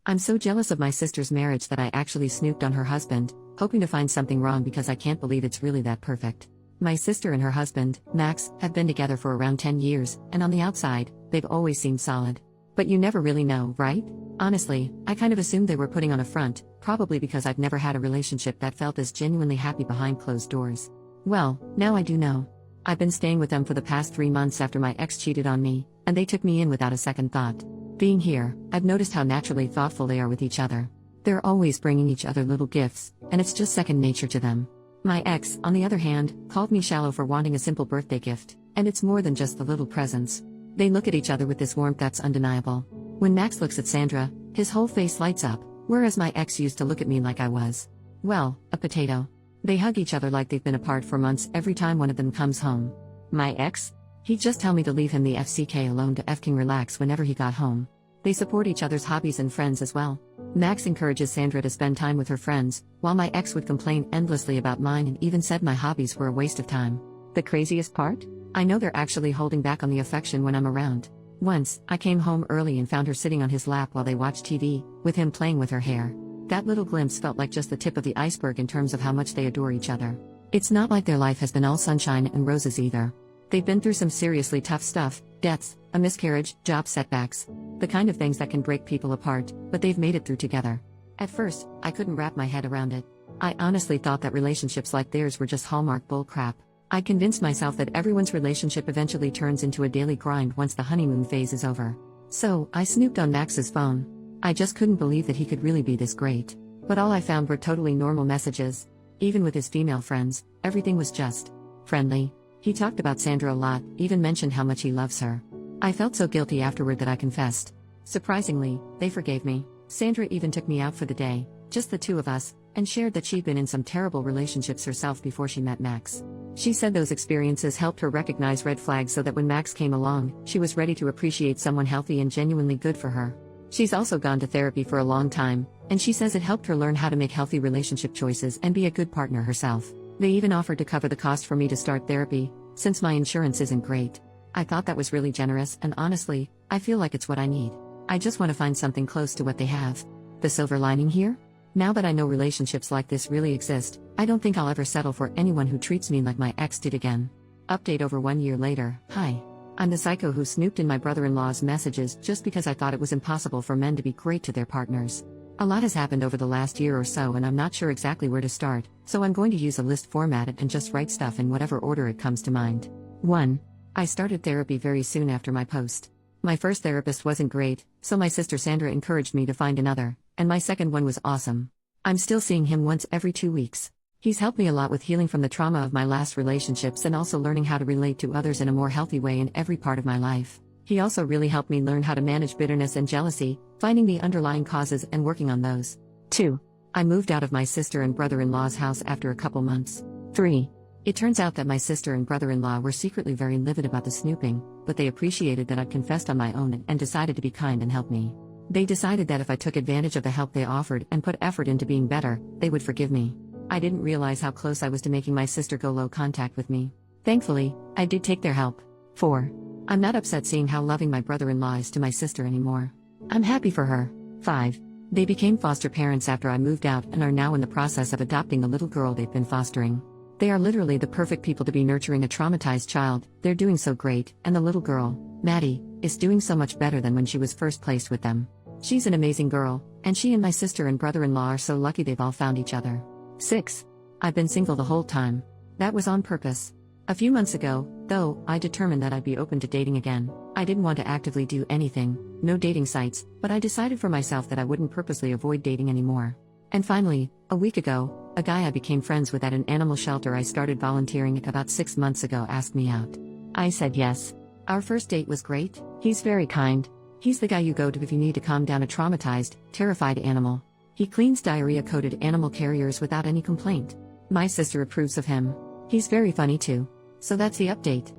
I'm so jealous of my sister's marriage that I actually snooped on her husband, hoping to find something wrong because I can't believe it's really that perfect. My sister and her husband, Max, have been together for around 10 years, and on the outside, they've always seemed solid. But you never really know, right? Honestly, I kind of assumed they were putting on a front, probably because I've never had a relationship that felt as genuinely happy behind closed doors. Well, now I do know. I've been staying with them for the past 3 months after my ex cheated on me, and they took me in without a second thought. Being here, I've noticed how naturally thoughtful they are with each other. They're always bringing each other little gifts, and it's just second nature to them. My ex, on the other hand, called me shallow for wanting a simple birthday gift, and it's more than just the little presents. They look at each other with this warmth that's undeniable. When Max looks at Sandra, his whole face lights up, whereas my ex used to look at me like I was, well, a potato. They hug each other like they've been apart for months every time one of them comes home. My ex? He'd just tell me to leave him the FCK alone to effing relax whenever he got home. They support each other's hobbies and friends as well. Max encourages Sandra to spend time with her friends, while my ex would complain endlessly about mine and even said my hobbies were a waste of time. The craziest part? I know they're actually holding back on the affection when I'm around. Once, I came home early and found her sitting on his lap while they watched TV, with him playing with her hair. That little glimpse felt like just the tip of the iceberg in terms of how much they adore each other. It's not like their life has been all sunshine and roses either. They've been through some seriously tough stuff, deaths, a miscarriage, job setbacks. The kind of things that can break people apart, but they've made it through together. At first, I couldn't wrap my head around it. I honestly thought that relationships like theirs were just Hallmark bullcrap. I convinced myself that everyone's relationship eventually turns into a daily grind once the honeymoon phase is over. So, I snooped on Max's phone. I just couldn't believe that he could really be this great. But all I found were totally normal messages. Even with his female friends, everything was just friendly. He talked about Sandra a lot, even mentioned how much he loves her. I felt so guilty afterward that I confessed. Surprisingly, they forgave me. Sandra even took me out for the day, just the two of us, and shared that she'd been in some terrible relationships herself before she met Max. She said those experiences helped her recognize red flags so that when Max came along, she was ready to appreciate someone healthy and genuinely good for her. She's also gone to therapy for a long time, and she says it helped her learn how to make healthy relationship choices and be a good partner herself. They even offered to cover the cost for me to start therapy, since my insurance isn't great. I thought that was really generous, and honestly, I feel like it's what I need. I just want to find something close to what they have. The silver lining here? Now that I know relationships like this really exist, I don't think I'll ever settle for anyone who treats me like my ex did again. Update over 1 year later. Hi. I'm the psycho who snooped in my brother-in-law's messages just because I thought it was impossible for men to be great to their partners. A lot has happened over the last year or so and I'm not sure exactly where to start, so I'm going to use a list format and just write stuff in whatever order it comes to mind. 1. I started therapy very soon after my post. My first therapist wasn't great, so my sister Sandra encouraged me to find another, and my second one was awesome. I'm still seeing him once every 2 weeks. He's helped me a lot with healing from the trauma of my last relationships and also learning how to relate to others in a more healthy way in every part of my life. He also really helped me learn how to manage bitterness and jealousy, finding the underlying causes and working on those. 2. I moved out of my sister and brother-in-law's house after a couple months. 3. It turns out that my sister and brother-in-law were secretly very livid about the snooping, but they appreciated that I'd confessed on my own and decided to be kind and help me. They decided that if I took advantage of the help they offered and put effort into being better, they would forgive me. I didn't realize how close I was to making my sister go low contact with me. Thankfully, I did take their help. 4. I'm not upset seeing how loving my brother-in-law is to my sister anymore. I'm happy for her. 5. They became foster parents after I moved out and are now in the process of adopting a little girl they've been fostering. They are literally the perfect people to be nurturing a traumatized child. They're doing so great, and the little girl, Maddie, is doing so much better than when she was first placed with them. She's an amazing girl, and she and my sister and brother-in-law are so lucky they've all found each other. 6. I've been single the whole time. That was on purpose. A few months ago, though, I determined that I'd be open to dating again. I didn't want to actively do anything, no dating sites, but I decided for myself that I wouldn't purposely avoid dating anymore. And finally, a week ago, a guy I became friends with at an animal shelter I started volunteering at about 6 months ago asked me out. I said yes. Our first date was great. He's very kind. He's the guy you go to if you need to calm down a traumatized, terrified animal. He cleans diarrhea-coated animal carriers without any complaint. My sister approves of him. He's very funny too. So that's the update.